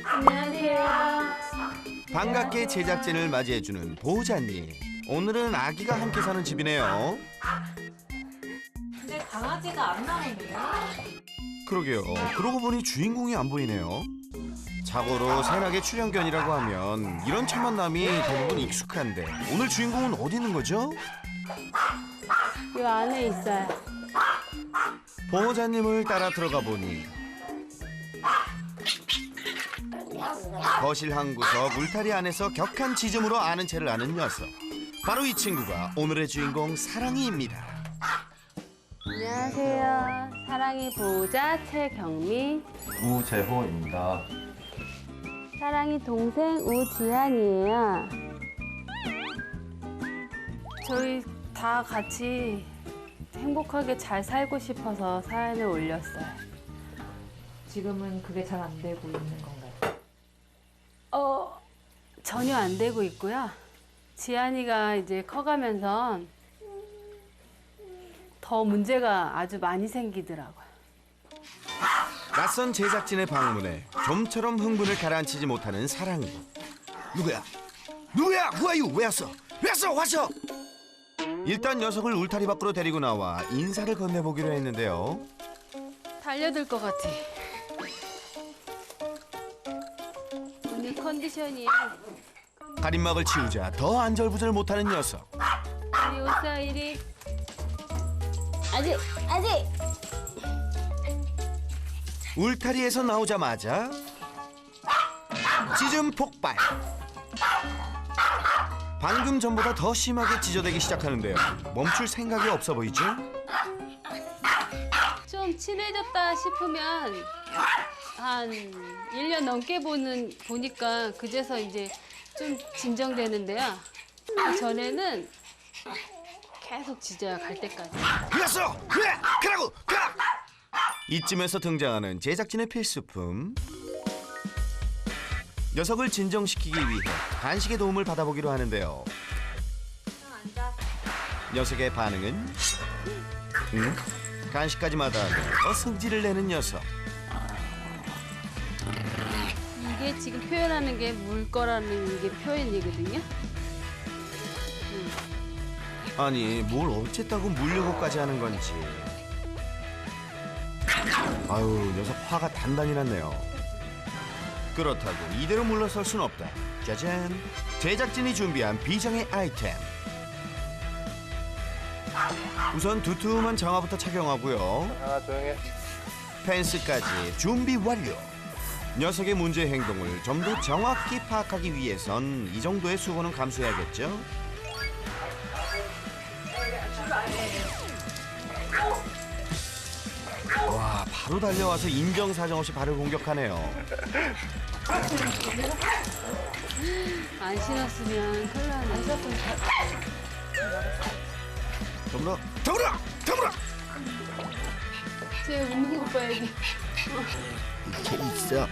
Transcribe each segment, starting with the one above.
안녕하세요. 반갑게 제작진을 맞이해주는 보호자님. 오늘은 아기가 함께 사는 집이네요. 근데 강아지가 안 나오네요. 그러게요. 그러고 보니 주인공이 안 보이네요. 자고로 새나게 출연견이라고 하면 이런 첫 만남이 대부분 익숙한데 오늘 주인공은 어디 있는 거죠? 이 안에 있어요. 보호자님을 따라 들어가 보니 거실 한 구석 울타리 안에서 격한 짖음으로 아는 채를 아는 녀석. 바로 이 친구가 오늘의 주인공 사랑이입니다. 안녕하세요. 사랑이 보호자 최경미. 우재호입니다. 사랑이 동생 우지한이에요. 저희 다 같이 행복하게 잘 살고 싶어서 사연을 올렸어요. 지금은 그게 잘 안 되고 있는 건가요? 전혀 안 되고 있고요. 지한이가 이제 커가면서 더 문제가 아주 많이 생기더라고요. 낯선 제작진의 방문에 좀처럼 흥분을 가라앉히지 못하는 사랑이. 누구야? 누구야? Who are you? 왜 왔어? 왜 왔어? 와서! 일단 녀석을 울타리 밖으로 데리고 나와 인사를 건네보기로 했는데요. 달려들 것 같아. 오늘 컨디션이 가림막을 치우자 더 안절부절 못하는 녀석. 우리 오빠 이리 아직 울타리에서 나오자마자 짖음 폭발. 방금 전보다 더 심하게 짖어대기 시작하는데요. 멈출 생각이 없어 보이죠? 좀 친해졌다 싶으면 한 1년 넘게 보니까 그제서 이제 좀 진정되는데요. 그 전에는 계속 짖어요, 갈 때까지. 그랬어! 왜? 그러고! 가! 이쯤에서 등장하는 제작진의 필수품. 녀석을 진정시키기 위해 간식의 도움을 받아보기로 하는데요. 녀석의 반응은? 간식까지 마다하며 성질을 내는 녀석. 이게 지금 표현하는 게 물 거라는 게 표현이거든요. 아니 뭘 어쨌다고 물려고까지 하는 건지. 아유 녀석 화가 단단히 났네요. 그렇다고 이대로 물러설 순 없다. 짜잔! 제작진이 준비한 비장의 아이템. 우선 두툼한 장화부터 착용하고요. 조용해. 펜스까지 준비 완료. 녀석의 문제 행동을 좀 더 정확히 파악하기 위해선 이 정도의 수고는 감수해야겠죠? 와, 바로 달려와서 인정사정 없이 발을 공격하네요. 안 신었으면 큰일 나네. 안 신었으면 더불어! 더불어! 더불어! 제 웃는 거 봐야지. 재밌어.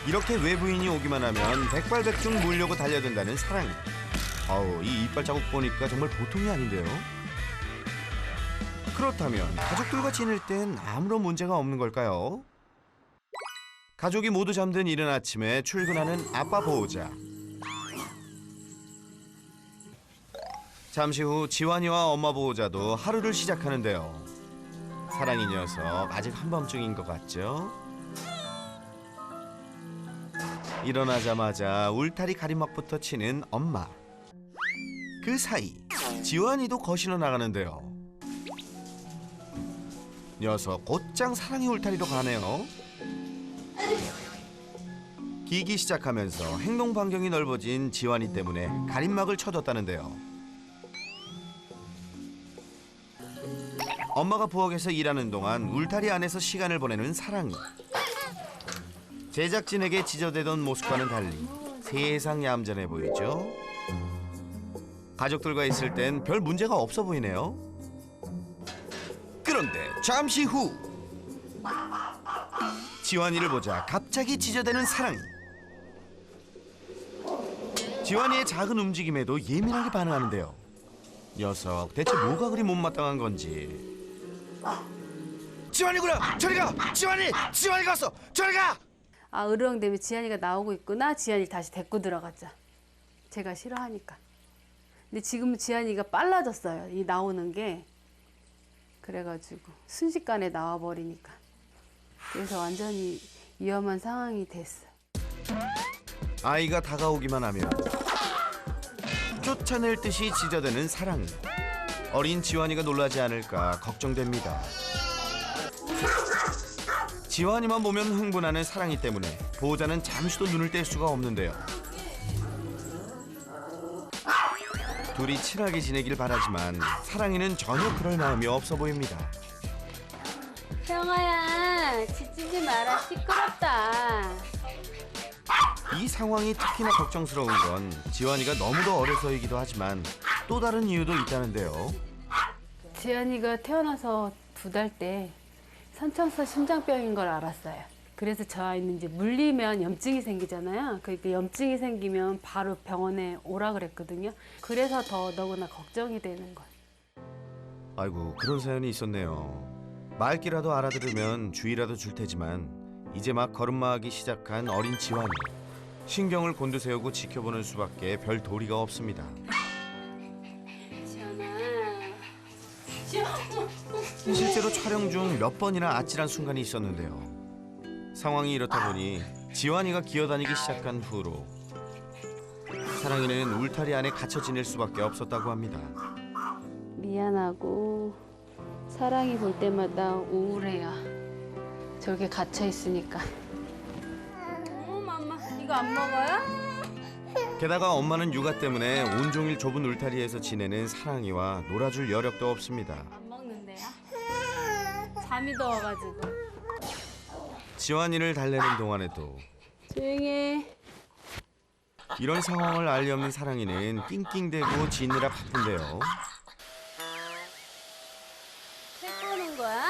이렇게 외부인이 오기만 하면 백발백중 물려고 달려든다는 사랑이. 아우, 이 이빨 자국 보니까 정말 보통이 아닌데요. 그렇다면 가족들과 지낼 땐 아무런 문제가 없는 걸까요? 가족이 모두 잠든 이른 아침에 출근하는 아빠 보호자. 잠시 후 지환이와 엄마 보호자도 하루를 시작하는데요. 사랑이 녀석 아직 한밤중인 것 같죠? 일어나자마자 울타리 가림막부터 치는 엄마. 그 사이 지환이도 거실로 나가는데요. 녀석 곧장 사랑이 울타리로 가네요. 기기 시작하면서 행동 반경이 넓어진 지환이 때문에 가림막을 쳐뒀다는데요. 엄마가 부엌에서 일하는 동안 울타리 안에서 시간을 보내는 사랑이. 제작진에게 지저대던 모습과는 달리 세상 얌전해 보이죠? 가족들과 있을 땐 별 문제가 없어 보이네요. 그런데 잠시 후 지환이를 보자 갑자기 지저대는 사랑이. 지환이의 작은 움직임에도 예민하게 반응하는데요. 녀석 대체 뭐가 그리 못마땅한 건지. 지환이구나. 저리 가. 지환이 갔어. 저리 가. 아, 으르렁대면 지안이가 나오고 있구나. 지안이 다시 데리고 들어가자. 제가 싫어하니까. 근데 지금은 지안이가 빨라졌어요. 이 나오는 게. 그래가지고 순식간에 나와버리니까. 그래서 완전히 위험한 상황이 됐어. 아이가 다가오기만 하면 쫓아낼 듯이 짖어대는 사랑이. 어린 지환이가 놀라지 않을까 걱정됩니다. 지환이만 보면 흥분하는 사랑이 때문에 보호자는 잠시도 눈을 뗄 수가 없는데요. 둘이 친하게 지내길 바라지만 사랑이는 전혀 그럴 마음이 없어 보입니다. 형아야, 짖지 마라. 시끄럽다. 이 상황이 특히나 걱정스러운 건 지환이가 너무도 어려서이기도 하지만 또 다른 이유도 있다는데요. 지안이가 태어나서 2달 때 선천성 심장병인 걸 알았어요. 그래서 저 아이는 이제 물리면 염증이 생기잖아요. 그러니까 염증이 생기면 바로 병원에 오라 그랬거든요. 그래서 더더구나 걱정이 되는 거예요. 아이고, 그런 사연이 있었네요. 말귀라도 알아들으면 주의라도 줄 테지만 이제 막 걸음마하기 시작한 어린 지환이. 신경을 곤두세우고 지켜보는 수밖에 별 도리가 없습니다. 실제로 촬영 중 몇 번이나 아찔한 순간이 있었는데요. 상황이 이렇다 보니 지환이가 기어다니기 시작한 후로 사랑이는 울타리 안에 갇혀 지낼 수밖에 없었다고 합니다. 미안하고 사랑이 볼 때마다 우울해요. 저렇게 갇혀 있으니까. 맘마 이거 안 먹어요? 게다가 엄마는 육아 때문에 온종일 좁은 울타리에서 지내는 사랑이와 놀아줄 여력도 없습니다. 안 먹는데요? 잠이 더워가지고. 지환이를 달래는 동안에도 조용히 해. 이런 상황을 알리 없는 사랑이는 낑낑대고 지느라 바쁜데요. 책 보는 거야?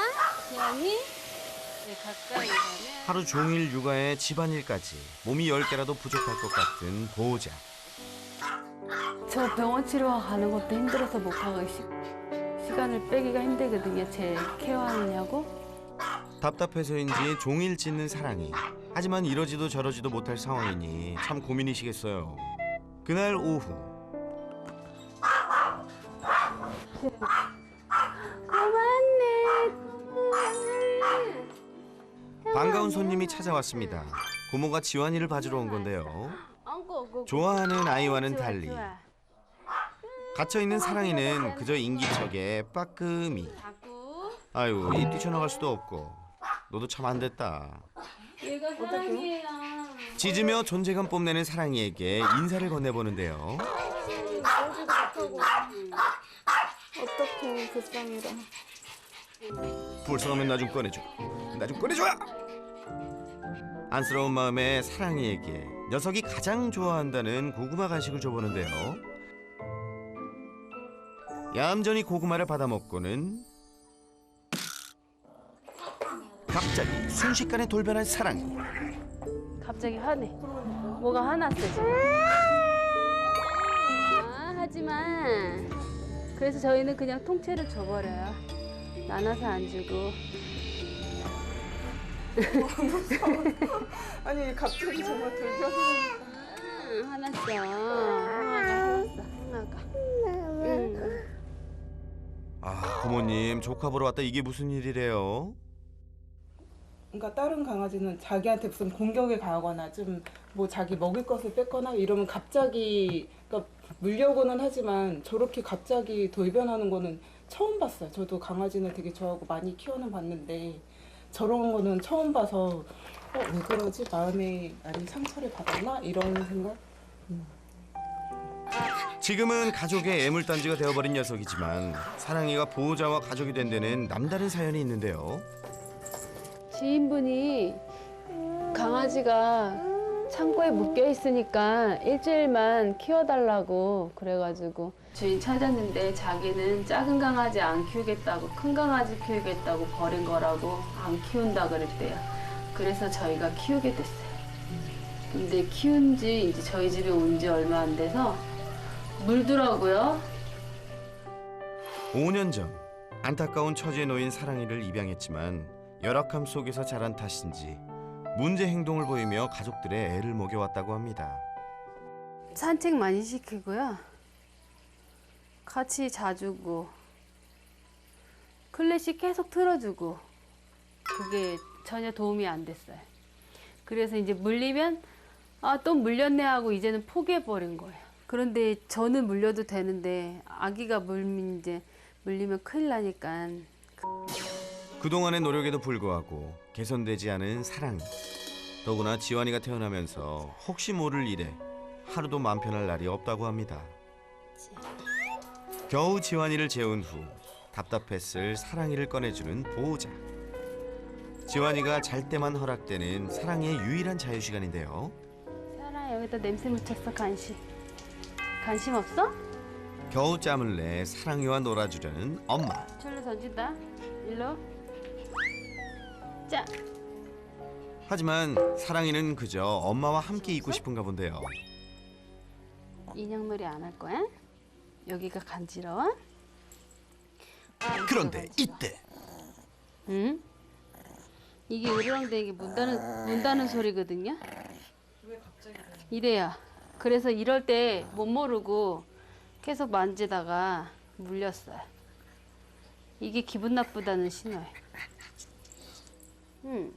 지안이? 네, 가까이 가면 하루 종일 육아에 집안일까지 몸이 10개라도 부족할 것 같은 보호자. 저 병원 치료 가는 것도 힘들어서 못 가고 시간을 빼기가 힘들거든요. 제 케어하느냐고. 답답해서인지 종일 짖는 사랑이. 하지만 이러지도 저러지도 못할 상황이니 참 고민이시겠어요. 그날 오후 고맙네. 반가운 손님이 찾아왔습니다. 고모가 지환이를 봐주러 온 건데요. 좋아하는 아이와는 달리 갇혀있는 사랑이는 그저 인기척에 빠끔히. 아유, 이 뛰쳐나갈 수도 없고. 너도 참 안 됐다. 얘가 사랑이에요. 짖으며 존재감 뽐내는 사랑이에게 인사를 건네보는데요. 어떡해, 불쌍해라. 불쌍하면 나 좀 꺼내줘. 나 좀 꺼내줘! 안쓰러운 마음에 사랑이에게 녀석이 가장 좋아한다는 고구마 간식을 줘보는데요. 얌전히 고구마를 받아먹고는 갑자기 순식간에 돌변한 사랑이. 갑자기 화내. 뭐가 화났어 지금. 하지마. 그래서 저희는 그냥 통째로 줘버려요. 나눠서 안 주고. 아니 갑자기 정말 돌변하니까. 화났어. 화났어. 화나가. 아, 고모님 조카 보러 왔다. 이게 무슨 일이래요? 그러니까 다른 강아지는 자기한테 무슨 공격에 가거나 좀 뭐 자기 먹을 것을 뺏거나 이러면 갑자기, 그러니까 물려고는 하지만 저렇게 갑자기 돌변하는 거는 처음 봤어요. 저도 강아지는 되게 좋아하고 많이 키워는 봤는데 저런 거는 처음 봐서 왜 그러지? 마음에 많이 상처를 받았나? 이런 생각? 지금은 가족의 애물단지가 되어버린 녀석이지만 사랑이가 보호자와 가족이 된 데는 남다른 사연이 있는데요. 지인분이 강아지가 창고에 묶여 있으니까 일주일만 키워달라고 그래가지고 주인 찾았는데 자기는 작은 강아지 안 키우겠다고 큰 강아지 키우겠다고 버린 거라고 안 키운다 그랬대요. 그래서 저희가 키우게 됐어요. 근데 키운 지 이제 저희 집에 온 지 얼마 안 돼서 물더라고요. 5년 전 안타까운 처지에 놓인 사랑이를 입양했지만 열악함 속에서 자란 탓인지 문제 행동을 보이며 가족들의 애를 먹여왔다고 합니다. 산책 많이 시키고요. 같이 자주고 클래식 계속 틀어주고 그게 전혀 도움이 안 됐어요. 그래서 이제 물리면 또 물렸네 하고 이제는 포기해버린 거예요. 그런데 저는 물려도 되는데 아기가 물리면 큰일 나니까. 그동안의 노력에도 불구하고 개선되지 않은 사랑이, 더구나 지환이가 태어나면서 혹시 모를 일에 하루도 맘 편할 날이 없다고 합니다. 겨우 지환이를 재운 후 답답했을 사랑이를 꺼내주는 보호자. 지환이가 잘 때만 허락되는 사랑이의 유일한 자유시간인데요. 사랑, 여기다 냄새 묻혔어. 관심 없어? 겨우 짬을 내 사랑이와 놀아주려는 엄마. 절로 던진다. 일로. 자. 하지만 사랑이는 그저 엄마와 함께 있고 싶은가 본데요. 인형놀이 안 할 거야? 여기가 간지러워? 그런데 이때 응? 이게 으르렁대는 게 문 닫는 소리거든요. 왜 갑자기 그래? 이래요. 그래서 이럴 때 못 모르고 계속 만지다가 물렸어요. 이게 기분 나쁘다는 신호예요.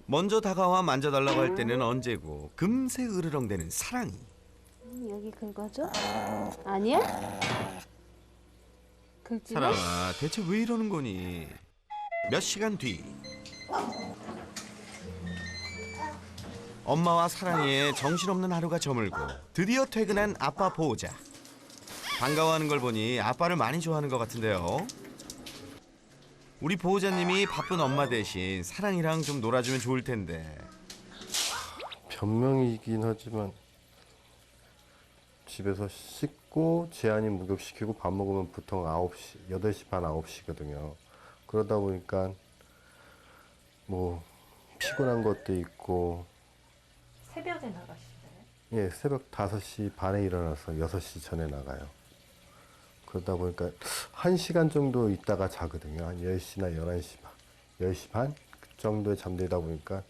먼저 다가와 만져달라고 할 때는 언제고 금세 으르렁대는 사랑이. 여기 긁어줘? 아니야? 긁지 마? 사랑아, 대체 왜 이러는 거니? 몇 시간 뒤 엄마와 사랑이의 정신없는 하루가 저물고 드디어 퇴근한 아빠 보호자. 반가워하는 걸 보니 아빠를 많이 좋아하는 것 같은데요. 우리 보호자님이 바쁜 엄마 대신 사랑이랑 좀 놀아주면 좋을 텐데. 변명이긴 하지만 집에서 씻고 지안이 목욕시키고 밥 먹으면 보통 9시, 8시 반, 9시거든요. 그러다 보니까 뭐 피곤한 것도 있고. 새벽에 나가시나요? 예, 새벽 5시 반에 일어나서 6시 전에 나가요. 그러다 보니까 1시간 정도 있다가 자거든요. 한 10시나 11시 반, 10시 반 정도에 잠들다 보니까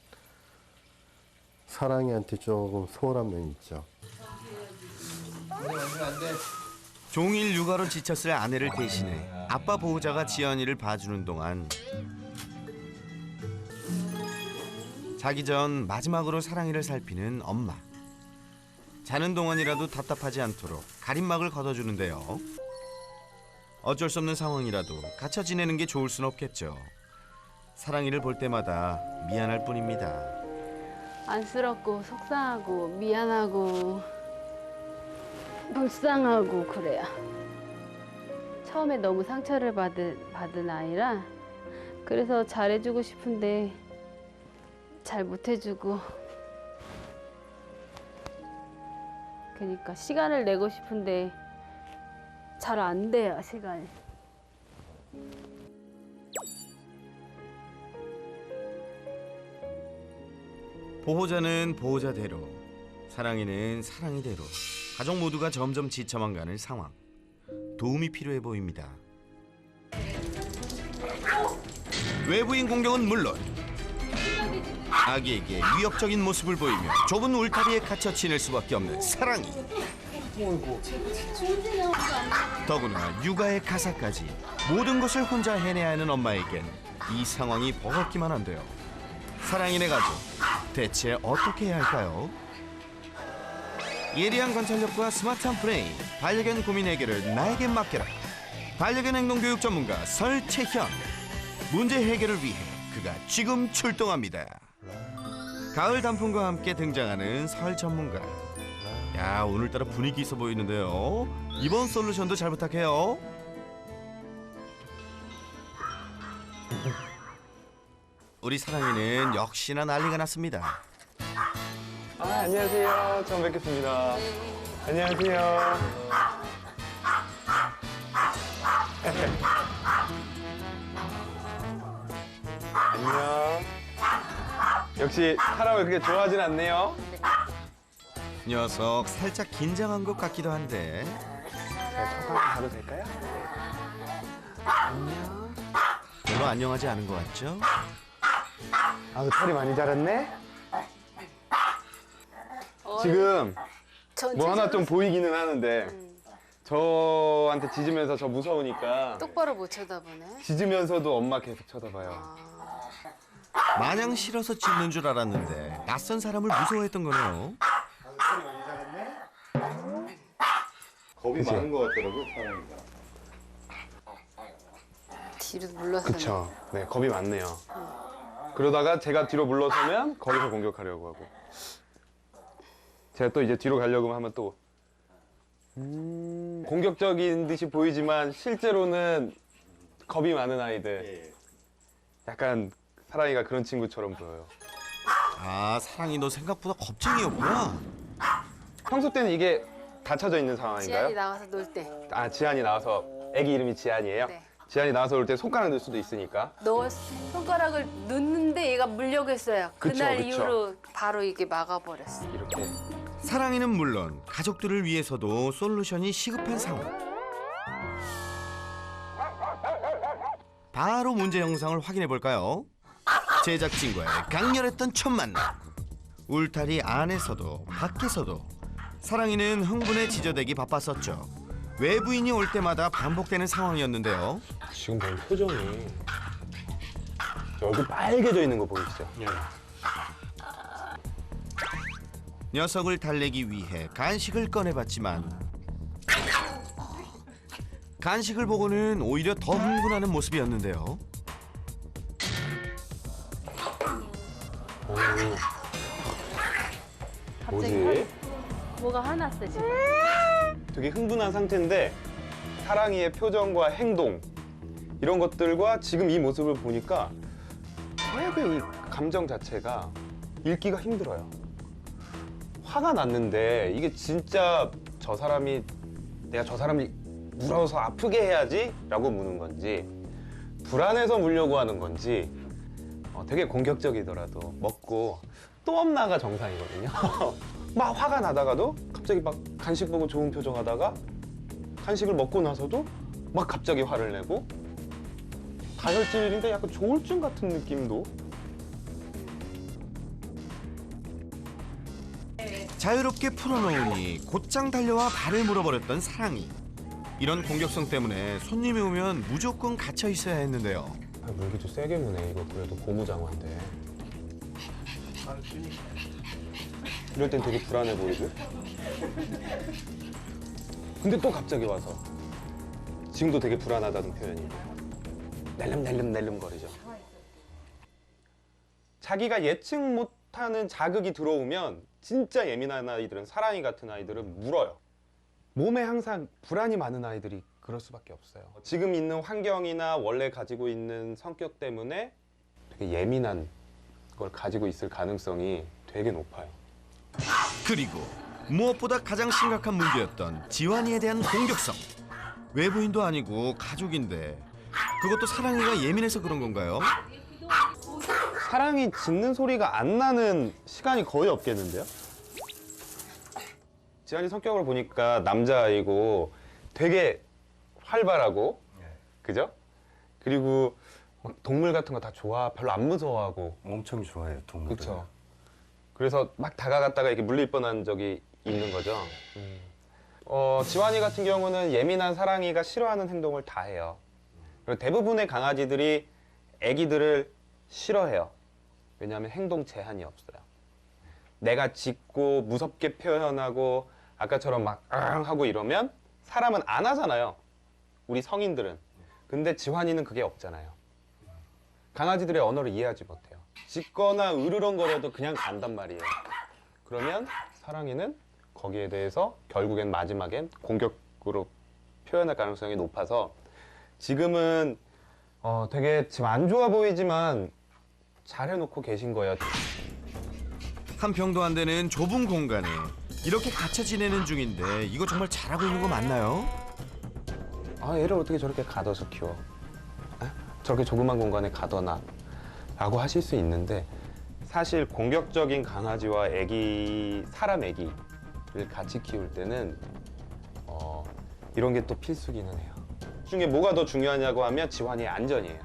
사랑이한테 조금 소홀한 면이 있죠. 종일 육아로 지쳤을 아내를 대신해 아빠 보호자가 지연이를 봐주는 동안 자기 전 마지막으로 사랑이를 살피는 엄마. 자는 동안이라도 답답하지 않도록 가림막을 걷어주는데요. 어쩔 수 없는 상황이라도 갇혀 지내는 게 좋을 순 없겠죠. 사랑이를 볼 때마다 미안할 뿐입니다. 안쓰럽고 속상하고 미안하고 불쌍하고 그래요. 처음에 너무 상처를 받은 아이라 그래서 잘해주고 싶은데 잘 못해주고 그러니까 시간을 내고 싶은데 잘 안 돼요, 시간이. 보호자는 보호자대로, 사랑이는 사랑이대로 가족 모두가 점점 지쳐만 가는 상황. 도움이 필요해 보입니다. 외부인 공격은 물론 아기에게 위협적인 모습을 보이며 좁은 울타리에 갇혀 지낼 수밖에 없는 사랑이. 더구나 육아의 가사까지 모든 것을 혼자 해내야 하는 엄마에겐 이 상황이 버겁기만 한데요. 사랑이네 가족, 대체 어떻게 해야 할까요? 예리한 관찰력과 스마트한 브레인, 반려견 고민 해결을 나에게 맡겨라. 반려견 행동교육 전문가 설채현. 문제 해결을 위해 그가 지금 출동합니다. 가을 단풍과 함께 등장하는 설 전문가. 야, 오늘따라 분위기 있어 보이는데요. 이번 솔루션도 잘 부탁해요. 우리 사랑이는 역시나 난리가 났습니다. 안녕하세요. 처음 뵙겠습니다. 안녕하세요. 안녕. 역시 사람을 그렇게 좋아하진 않네요. 녀석 살짝 긴장한 것 같기도 한데. 제가 톡 한번 봐도 될까요? 안녕. 별로 안녕하지 않은 것 같죠? 아우, 털이 많이 자랐네? 지금 뭐 하나 좀 보이기는 하는데 저한테 짖으면서 저 무서우니까 똑바로 못 쳐다보네. 짖으면서도 엄마 계속 쳐다봐요. 마냥 싫어서 짖는 줄 알았는데 낯선 사람을 무서워했던 거네요. 겁이 그치? 많은 것 같더라고요, 사람이가. 뒤로 물러서네. 그쵸. 네, 겁이 많네요. 그러다가 제가 뒤로 물러서면 거기서 공격하려고 하고. 제가 또 이제 뒤로 가려고 하면 또 공격적인 듯이 보이지만 실제로는 겁이 많은 아이들. 약간 사랑이가 그런 친구처럼 보여요. 아, 사랑이 너 생각보다 겁쟁이였구나. 평소 때는 이게 닫혀져 있는 지안이 상황인가요? 나와서 놀 때. 아, 지안이 나와서 애기 이름이 지안이에요? 네. 지안이 나와서 올 때 손가락 넣을 수도 있으니까. 너 손가락을 넣는데 얘가 물려고 했어요. 그쵸, 그날 그쵸. 이후로 바로 이게 막아버렸어. 이렇게. 사랑이는 물론 가족들을 위해서도 솔루션이 시급한 상황. 바로 문제 영상을 확인해 볼까요? 제작진과의 강렬했던 첫 만남. 울타리 안에서도 밖에서도 사랑이는 흥분에 지저대기 바빴었죠. 외부인이 올 때마다 반복되는 상황이었는데요. 지금 보는 표정이 얼굴 빨개져 있는 거 보이시죠? 녀석을 달래기 위해 간식을 꺼내봤지만 간식을 보고는 오히려 더 흥분하는 모습이었는데요. 뭐지? 뭐가 화났어 지금. 되게 흥분한 상태인데 사랑이의 표정과 행동 이런 것들과 지금 이 모습을 보니까 되게 이 감정 자체가 읽기가 힘들어요. 화가 났는데 이게 진짜 저 사람이 내가 저 사람이 물어서 아프게 해야지 라고 무는 건지 불안해서 물려고 하는 건지 되게 공격적이더라도 먹고 또 엄나가 정상이거든요. 막 화가 나다가도 갑자기 막 간식 보고 좋은 표정 하다가 간식을 먹고 나서도 막 갑자기 화를 내고 다혈질인데 약간 조울증 같은 느낌도. 자유롭게 풀어놓으니 곧장 달려와 발을 물어버렸던 사랑이. 이런 공격성 때문에 손님이 오면 무조건 갇혀 있어야 했는데요. 물기도 세게 무네. 이거 그래도 고무장어인데. 이럴 땐 되게 불안해 보이고. 근데 또 갑자기 와서 지금도 되게 불안하다는 표현이고 낼름낼름 거리죠. 자기가 예측 못하는 자극이 들어오면 진짜 예민한 아이들은 사랑이 같은 아이들은 물어요. 몸에 항상 불안이 많은 아이들이 그럴 수밖에 없어요. 지금 있는 환경이나 원래 가지고 있는 성격 때문에 되게 예민한 걸 가지고 있을 가능성이 되게 높아요. 그리고 무엇보다 가장 심각한 문제였던 지환이에 대한 공격성. 외부인도 아니고 가족인데 그것도 사랑이가 예민해서 그런 건가요? 사랑이 짖는 소리가 안 나는 시간이 거의 없겠는데요? 지한이 성격을 보니까 남자아이고 되게 활발하고, 그죠? 그리고 막 동물 같은 거 다 좋아, 별로 안 무서워하고. 엄청 좋아해요, 동물을. 그렇죠. 그래서 막 다가갔다가 이렇게 물릴 뻔한 적이 있는 거죠. 지환이 같은 경우는 예민한 사랑이가 싫어하는 행동을 다 해요. 그리고 대부분의 강아지들이 애기들을 싫어해요. 왜냐하면 행동 제한이 없어요. 내가 짖고 무섭게 표현하고 아까처럼 막 하고 이러면 사람은 안 하잖아요. 우리 성인들은. 근데 지환이는 그게 없잖아요. 강아지들의 언어를 이해하지 못해요. 짖거나 으르렁거려도 그냥 간단 말이에요. 그러면 사랑이는 거기에 대해서 결국엔 마지막엔 공격으로 표현할 가능성이 높아서 지금은 되게 지금 안 좋아 보이지만 잘 해놓고 계신 거예요. 한 평도 안 되는 좁은 공간에 이렇게 갇혀 지내는 중인데 이거 정말 잘하고 있는 거 맞나요? 얘를 어떻게 저렇게 가둬서 키워? 저렇게 조그만 공간에 가둬놔? 라고 하실 수 있는데 사실 공격적인 강아지와 사람 애기를 같이 키울 때는 이런 게 또 필수기는 해요. 그 중에 뭐가 더 중요하냐고 하면 지환이의 안전이에요.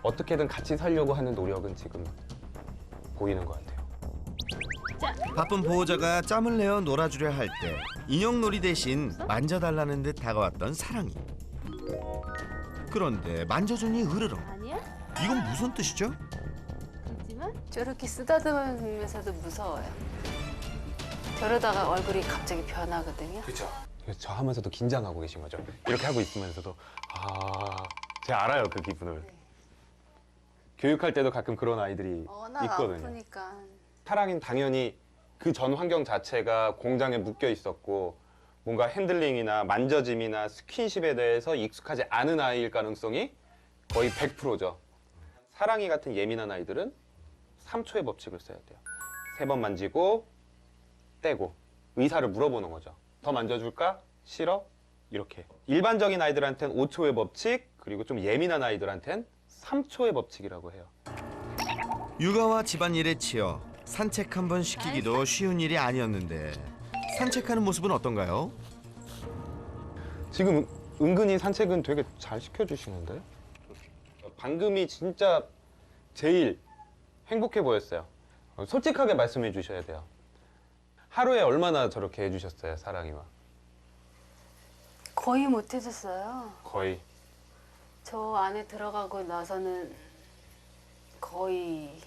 어떻게든 같이 살려고 하는 노력은 지금 보이는 것 같아요. 바쁜 보호자가 짬을 내어 놀아주려 할 때 인형놀이 대신 만져달라는 듯 다가왔던 사랑이. 그런데 만져주니 으르렁. 아니야? 이건 무슨 뜻이죠? 그렇지만 저렇게 쓰다듬으면서도 무서워요. 저러다가 얼굴이 갑자기 변하거든요. 그렇죠. 저 하면서도 긴장하고 계신 거죠. 이렇게 하고 있으면서도 제가 알아요 그 기분을. 교육할 때도 가끔 그런 아이들이 워낙 있거든요. 아프니까. 사랑이는 당연히 그 전 환경 자체가 공장에 묶여 있었고 뭔가 핸들링이나 만져짐이나 스킨십에 대해서 익숙하지 않은 아이일 가능성이 거의 100%죠. 사랑이 같은 예민한 아이들은 3초의 법칙을 써야 돼요. 3번 만지고 떼고 의사를 물어보는 거죠. 더 만져줄까? 싫어? 이렇게. 일반적인 아이들한테는 5초의 법칙, 그리고 좀 예민한 아이들한테는 3초의 법칙이라고 해요. 육아와 집안일에 치여 산책 한 번 시키기도 쉬운 일이 아니었는데 산책하는 모습은 어떤가요? 지금 은근히 산책은 되게 잘 시켜주시는데? 방금이 진짜 제일 행복해 보였어요. 솔직하게 말씀해 주셔야 돼요. 하루에 얼마나 저렇게 해주셨어요, 사랑이와? 거의 못 해줬어요. 거의. 저 안에 들어가고 나서는 거의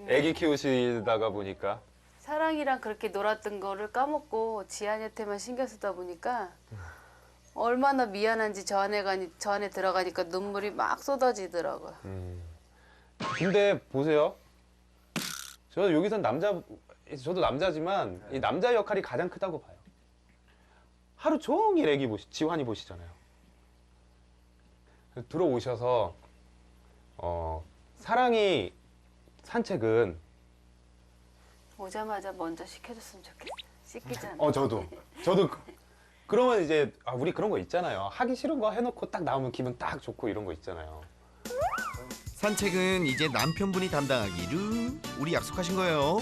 애기 키우시다가 보니까 사랑이랑 그렇게 놀았던 거를 까먹고 지한이한테만 신경 쓰다 보니까 얼마나 미안한지 저 안에 들어가니까 눈물이 막 쏟아지더라고요. 근데 보세요. 저 여기선 저도 남자지만 이 남자 역할이 가장 크다고 봐요. 하루 종일 애기 지환이 보시잖아요. 들어오셔서 사랑이 산책은 오자마자 먼저 시켜줬으면 좋겠어요. 씻기 전에. 저도 그러면 이제 우리 그런 거 있잖아요. 하기 싫은 거 해놓고 딱 나오면 기분 딱 좋고 이런 거 있잖아요. 산책은 이제 남편분이 담당하기로 우리 약속하신 거예요.